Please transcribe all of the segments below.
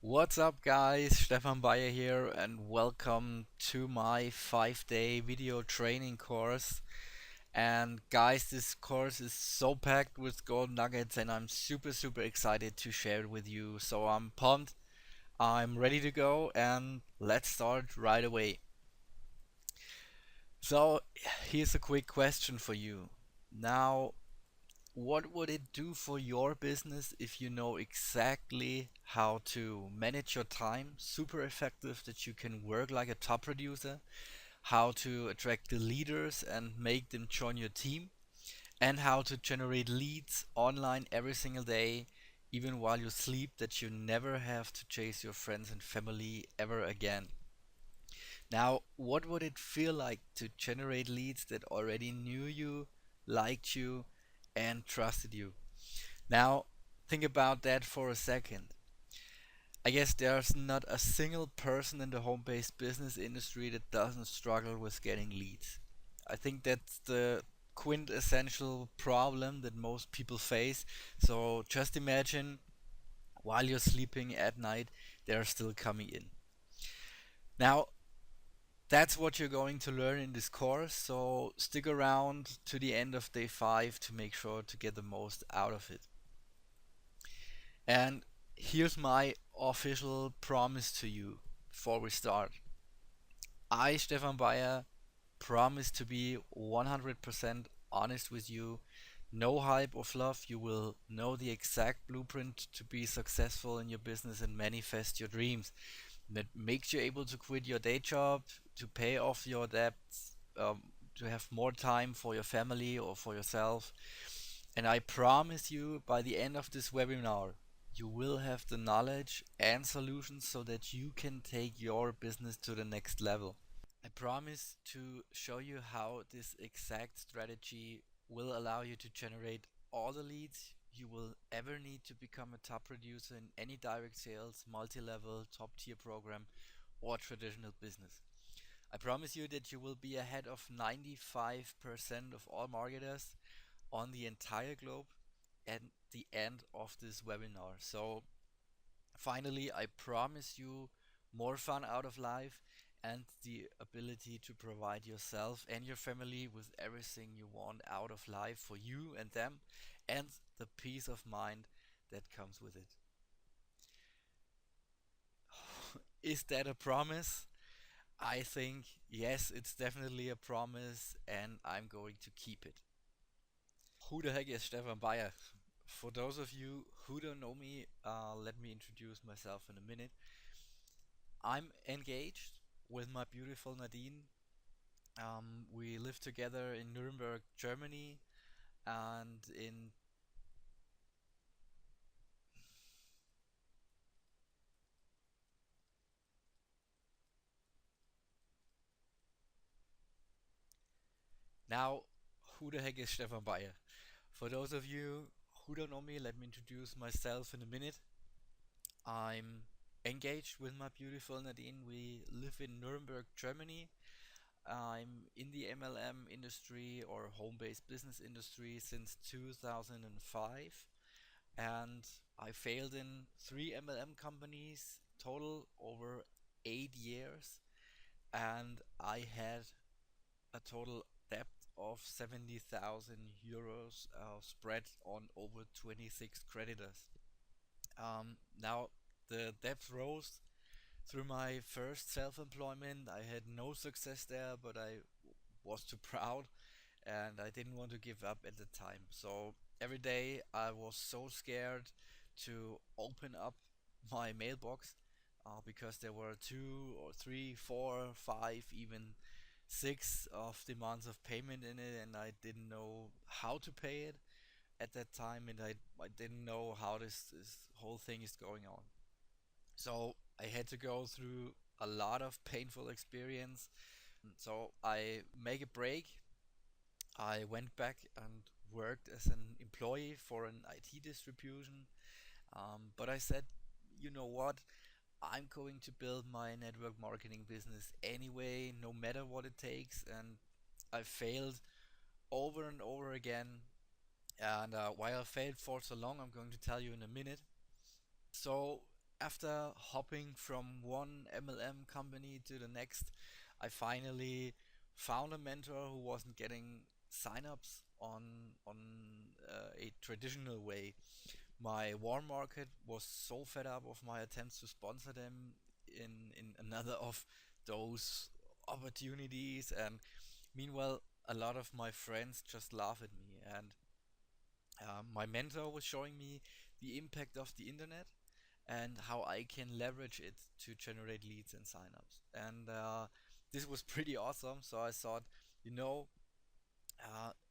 What's up, guys? Stefan Bayer here, and welcome to my 5-day video training course. And guys, this course is so packed with gold nuggets, and I'm super excited to share it with you. So I'm pumped, I'm ready to go, and let's start right away. So, here's a quick question for you. Now, what would it do for your business if you know exactly how to manage your time super effective, that you can work like a top producer, how to attract the leaders and make them join your team, and how to generate leads online every single day, even while you sleep, that you never have to chase your friends and family ever again? Now, what would it feel like to generate leads that already knew you, liked you, and trusted you? Now, think about that for a second. I guess there's not a single person in the home based business industry that doesn't struggle with getting leads. I think that's the quintessential problem that most people face. So just imagine, while you're sleeping at night, they're still coming in. Now, that's what you're going to learn in this course, so stick around to the end of day 5 to make sure to get the most out of it. And here's my official promise to you before we start. I, Stefan Bayer, promise to be 100% honest with you. No hype or fluff. You will know the exact blueprint to be successful in your business and manifest your dreams. That makes you able to quit your day job, to pay off your debts, to have more time for your family or for yourself. And I promise you, by the end of this webinar, you will have the knowledge and solutions so that you can take your business to the next level. I promise to show you how this exact strategy will allow you to generate all the leads you will ever need to become a top producer in any direct sales, multi-level, top tier program or traditional business. I promise you that you will be ahead of 95% of all marketers on the entire globe at the end of this webinar. So finally, I promise you more fun out of life and the ability to provide yourself and your family with everything you want out of life for you and them, and the peace of mind that comes with it. Is that a promise? I think yes, it's definitely a promise, and I'm going to keep it. Who the heck is Stefan Bayer? For those of you who don't know me, let me introduce myself in a minute. I'm engaged with my beautiful Nadine. We live together in Nuremberg, Germany, and in now, who the heck is Stefan Bayer? For those of you who don't know me, let me introduce myself in a minute. I'm engaged with my beautiful Nadine. We live in Nuremberg, Germany. I'm in the MLM industry or home-based business industry since 2005, and I failed in 3 MLM companies total over 8 years, and I had a total debt of 70,000 euros spread on over 26 creditors. Now the debt rose through my first self-employment. I had no success there, but I was too proud and I didn't want to give up at the time. So every day I was so scared to open up my mailbox because there were 2 or 3, 4, 5, even 6 of demands of payment in it, and I didn't know how to pay it at that time, and I didn't know how this whole thing is going on. So I had to go through a lot of painful experience. So I make a break. I went back and worked as an employee for an IT distribution. But I said, you know what? I'm going to build my network marketing business anyway, no matter what it takes. And I failed over and over again. And why I failed for so long, I'm going to tell you in a minute. So after hopping from one MLM company to the next, I finally found a mentor who wasn't getting signups on a traditional way. My warm market was so fed up of my attempts to sponsor them in another of those opportunities, and meanwhile a lot of my friends just laugh at me, and my mentor was showing me the impact of the internet and how I can leverage it to generate leads and signups. And this was pretty awesome. So I thought, you know,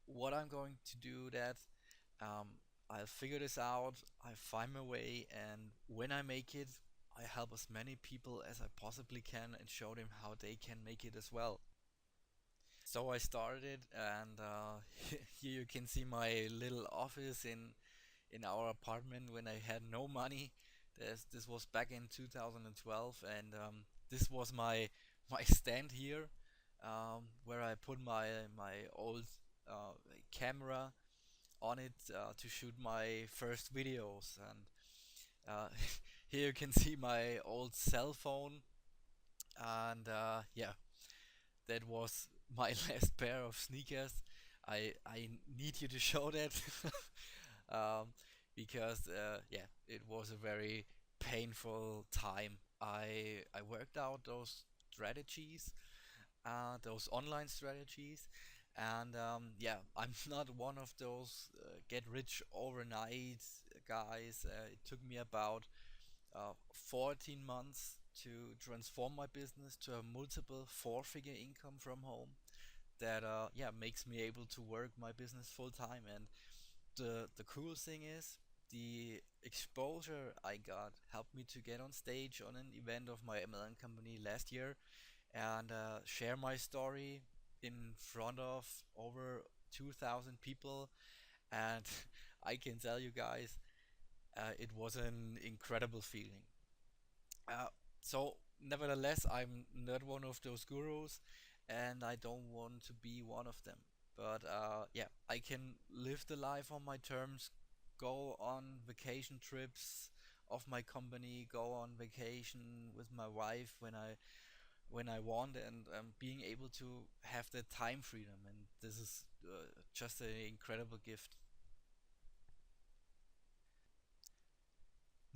what I'm going to do that um, I'll figure this out. I find my way, and when I make it, I help as many people as I possibly can and show them how they can make it as well. So I started, and here you can see my little office in our apartment when I had no money. This was back in 2012, and this was my stand here, where I put my old uh, camera on it to shoot my first videos. And uh, here you can see my old cell phone, and yeah, that was my last pair of sneakers. I need you to show that um, because yeah, it was a very painful time. I worked out those strategies, those online strategies, and yeah, I'm not one of those get rich overnight guys. It took me about 14 months to transform my business to a multiple four-figure income from home that yeah, makes me able to work my business full time. And the cool thing is the exposure I got helped me to get on stage on an event of my MLM company last year and share my story in front of over 2,000 people. And I can tell you guys, it was an incredible feeling. uh, so nevertheless, I'm not one of those gurus, and I don't want to be one of them. But yeah, I can live the life on my terms, go on vacation trips of my company, go on vacation with my wife when I want, and being able to have that time freedom, and this is just an incredible gift.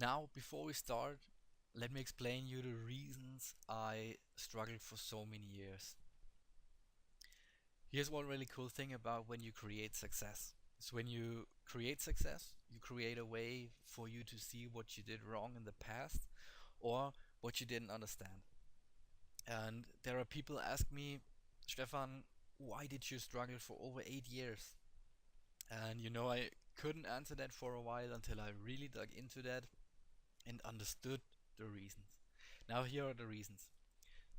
Now, before we start, let me explain you the reasons I struggled for so many years. Here's one really cool thing about when you create success. Is when you create success, you create a way for you to see what you did wrong in the past or what you didn't understand. And there are people ask me, Stefan, why did you struggle for over 8 years? And you know, I couldn't answer that for a while until I really dug into that and understood the reasons. Now, here are the reasons.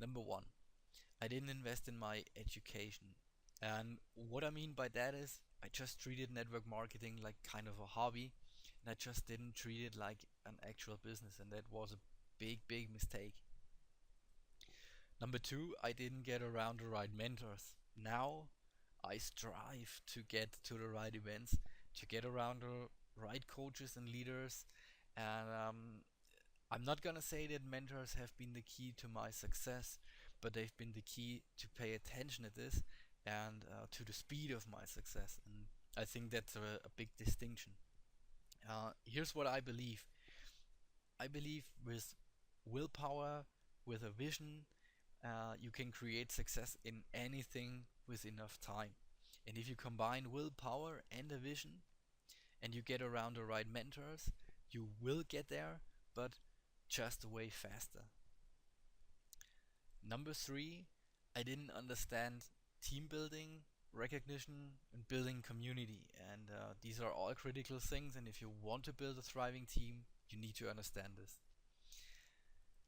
Number one, I didn't invest in my education. And what I mean by that is, I just treated network marketing like kind of a hobby, and I just didn't treat it like an actual business, and that was a big mistake. Number two, I didn't get around the right mentors. Now I strive to get to the right events, to get around the right coaches and leaders, and I'm not gonna say that mentors have been the key to my success, but they've been the key to pay attention to this and to the speed of my success. And I think that's a big distinction. Here's what I believe. I believe with willpower, with a vision, you can create success in anything with enough time. And if you combine willpower and a vision, and you get around the right mentors, you will get there, but just way faster. Number three, I didn't understand team building, recognition, and building community. And these are all critical things. And if you want to build a thriving team, you need to understand this.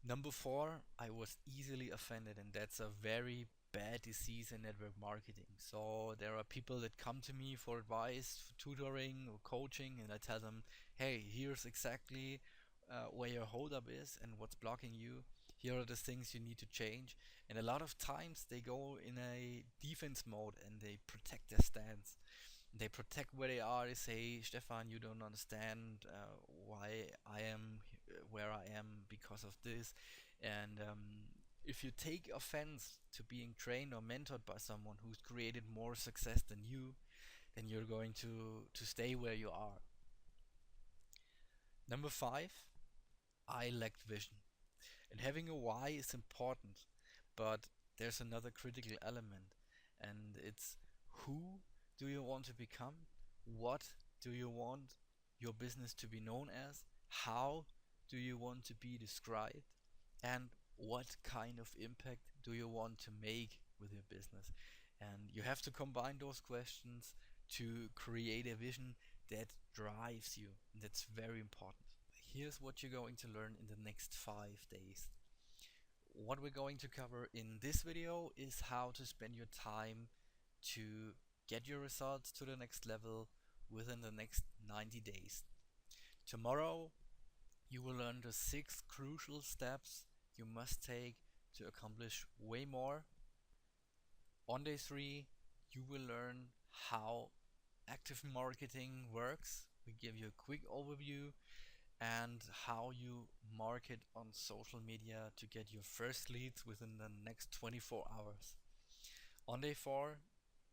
Number four, I was easily offended, and that's a very bad disease in network marketing. So there are people that come to me for advice, for tutoring or coaching, and I tell them, hey, here's exactly where your holdup is and what's blocking you. Here are the things you need to change. And a lot of times they go in a defense mode and they protect their stance. They protect where they are. They say, Stefan, you don't understand why I am where I am because of this. And if you take offense to being trained or mentored by someone who's created more success than you, then you're going to stay where you are. Number five, I lacked vision. And having a why is important, but there's another critical element, and it's who do you want to become? What do you want your business to be known as? How do you want to be described? And what kind of impact do you want to make with your business? And you have to combine those questions to create a vision that drives you. And that's very important. Here's what you're going to learn in the next 5 days. What we're going to cover in this video is how to spend your time to get your results to the next level within the next 90 days. Tomorrow, you will learn the 6 crucial steps you must take to accomplish way more. On day 3, you will learn how active marketing works. We give you a quick overview and how you market on social media to get your first leads within the next 24 hours. On day 4,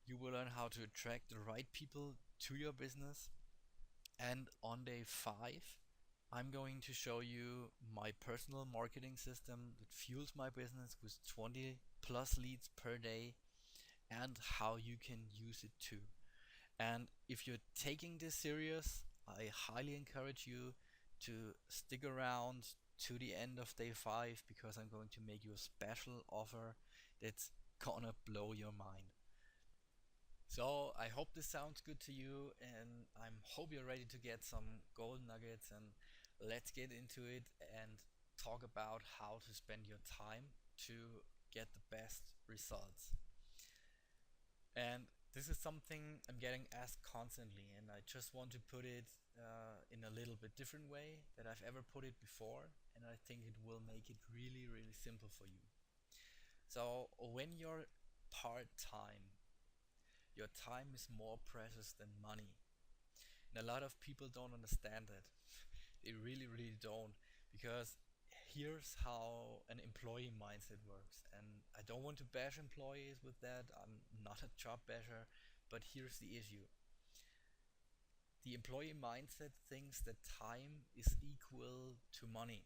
you will learn how to attract the right people to your business. And on day 5, I'm going to show you my personal marketing system that fuels my business with 20 plus leads per day and how you can use it too. And if you're taking this serious, I highly encourage you to stick around to the end of day 5 because I'm going to make you a special offer that's gonna blow your mind. So I hope this sounds good to you, and I hope you're ready to get some gold nuggets, and let's get into it and talk about how to spend your time to get the best results. And this is something I'm getting asked constantly, and I just want to put it in a little bit different way that I've ever put it before, and I think it will make it really, really simple for you. So when you're part-time, your time is more precious than money. And a lot of people don't understand that. They really, really don't. Because here's how an employee mindset works. And I don't want to bash employees with that. I'm not a job basher. But here's the issue. The employee mindset thinks that time is equal to money.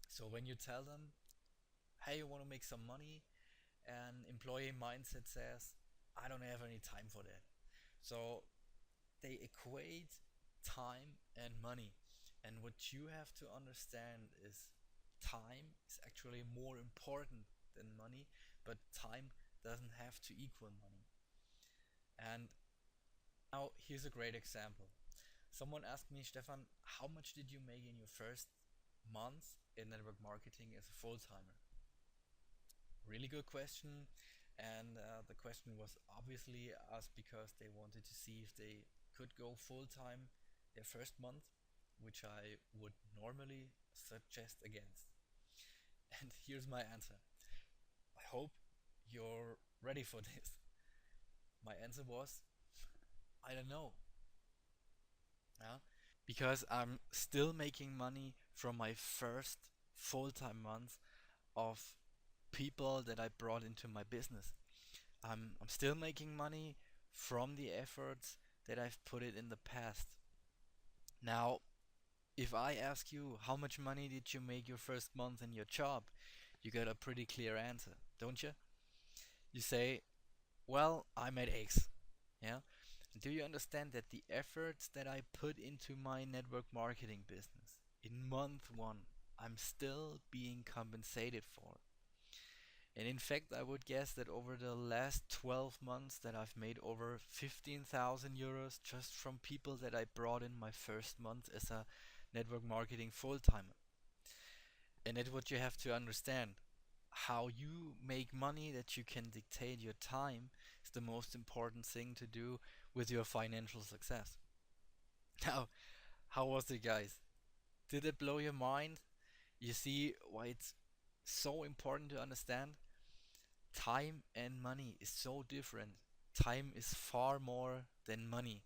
So when you tell them, hey, you want to make some money, an employee mindset says, I don't have any time for that. So they equate time and money. And what you have to understand is time is actually more important than money, but time doesn't have to equal money. And now here's a great example. Someone asked me, Stefan, how much did you make in your first month in network marketing as a full-timer? Really good question. And the question was obviously asked because they wanted to see if they could go full-time their first month, which I would normally suggest against. And here's my answer. I hope you're ready for this. My answer was, I don't know. Yeah? Because I'm still making money from my first full-time month of people that I brought into my business. I'm still making money from the efforts that I've put it in the past. Now, if I ask you how much money did you make your first month in your job, you get a pretty clear answer, don't you? You say, well, I made X. Yeah? Do you understand that the efforts that I put into my network marketing business in month 1, I'm still being compensated for? And in fact, I would guess that over the last 12 months that I've made over 15,000 euros just from people that I brought in my first month as a network marketing full-timer. And that's what you have to understand. How you make money, that you can dictate your time, is the most important thing to do with your financial success. Now, how was it, guys? Did it blow your mind? You see why it's so important to understand? Time and money is so different. Time is far more than money,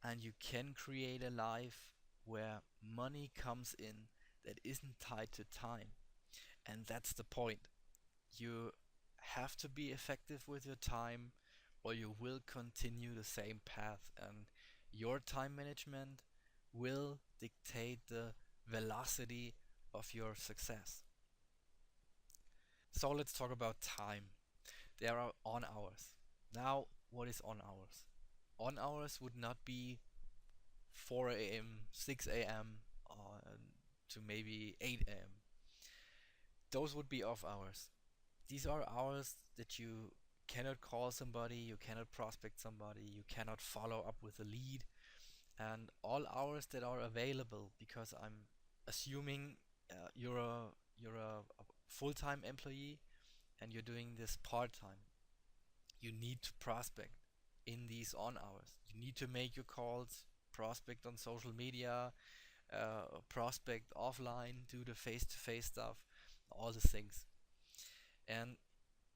and you can create a life where money comes in that isn't tied to time. And that's the point. You have to be effective with your time, or you will continue the same path, and your time management will dictate the velocity of your success. So let's talk about time. There are on hours. Now, what is on hours? On hours would not be 4 a.m., 6 a.m., to maybe 8 a.m. Those would be off hours. These are hours that you cannot call somebody, you cannot prospect somebody, you cannot follow up with a lead, and all hours that are available, because I'm assuming you're a full-time employee and you're doing this part-time. You need to prospect in these on hours. You need to make your calls, prospect on social media, prospect offline, do the face-to-face stuff, all the things. And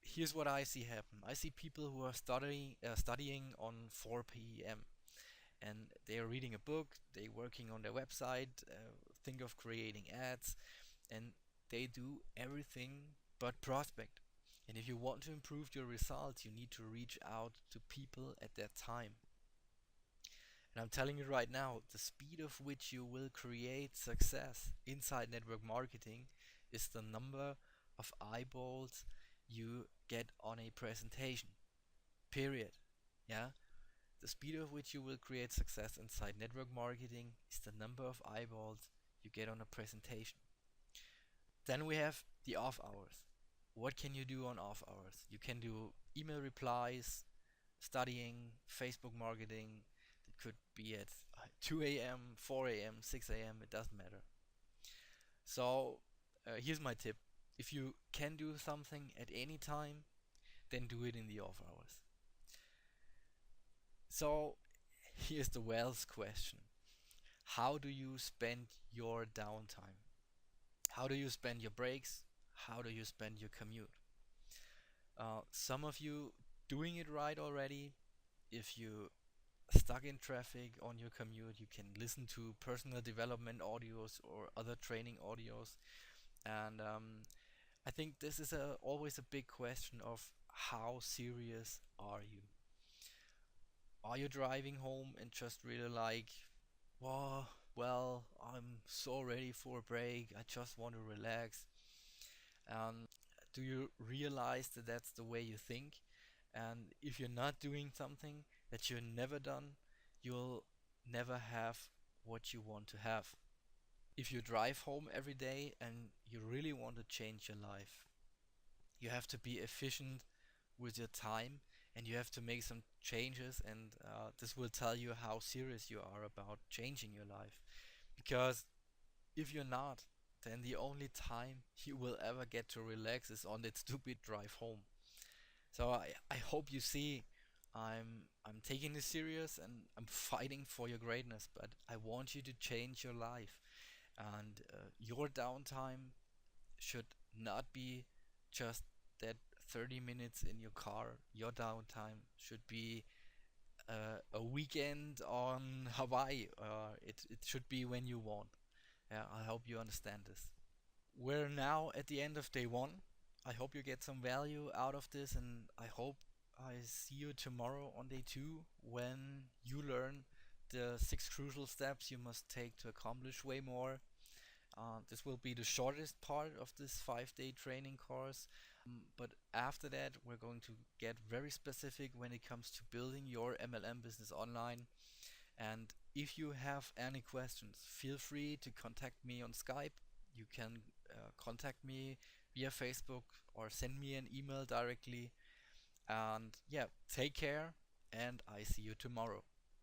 here's what I see happen. I see people who are studying on 4 p.m. and they are reading a book, they're working on their website, think of creating ads, and they do everything but prospect. And if you want to improve your results, you need to reach out to people at that time. And I'm telling you right now, the speed of which you will create success inside network marketing is the number of eyeballs you get on a presentation. Period. Yeah? The speed of which you will create success inside network marketing is the number of eyeballs you get on a presentation. Then we have the off hours. What can you do on off hours? You can do email replies, studying, Facebook marketing. It could be at 2 a.m., 4 a.m., 6 a.m., it doesn't matter. So here's my tip. If you can do something at any time, then do it in the off hours. So here's the Wells question. How do you spend your downtime? How do you spend your breaks? How do you spend your commute? Some of you doing it right already. If you stuck in traffic on your commute, you can listen to personal development audios or other training audios. And I think this is always a big question of how serious are you? Are you driving home and just really like, well, I'm so ready for a break, I just want to relax? Do you realize that that's the way you think? And if you're not doing something that you've never done, you'll never have what you want to have. If you drive home every day and you really want to change your life, you have to be efficient with your time and you have to make some changes, and this will tell you how serious you are about changing your life. Because if you're not, then the only time you will ever get to relax is on that stupid drive home. So I hope you see I'm taking this serious and I'm fighting for your greatness, but I want you to change your life. And your downtime should not be just that 30 minutes in your car. Your downtime should be a weekend on Hawaii. It should be when you want. Yeah, I hope you understand this. We're now at the end of day one. I hope you get some value out of this, and I hope I see you tomorrow on day two when you learn the 6 crucial steps you must take to accomplish way more. This will be the shortest part of this 5-day training course, but after that, we're going to get very specific when it comes to building your MLM business online. And if you have any questions, feel free to contact me on Skype. You can contact me via Facebook or send me an email directly. And yeah, take care, and I see you tomorrow.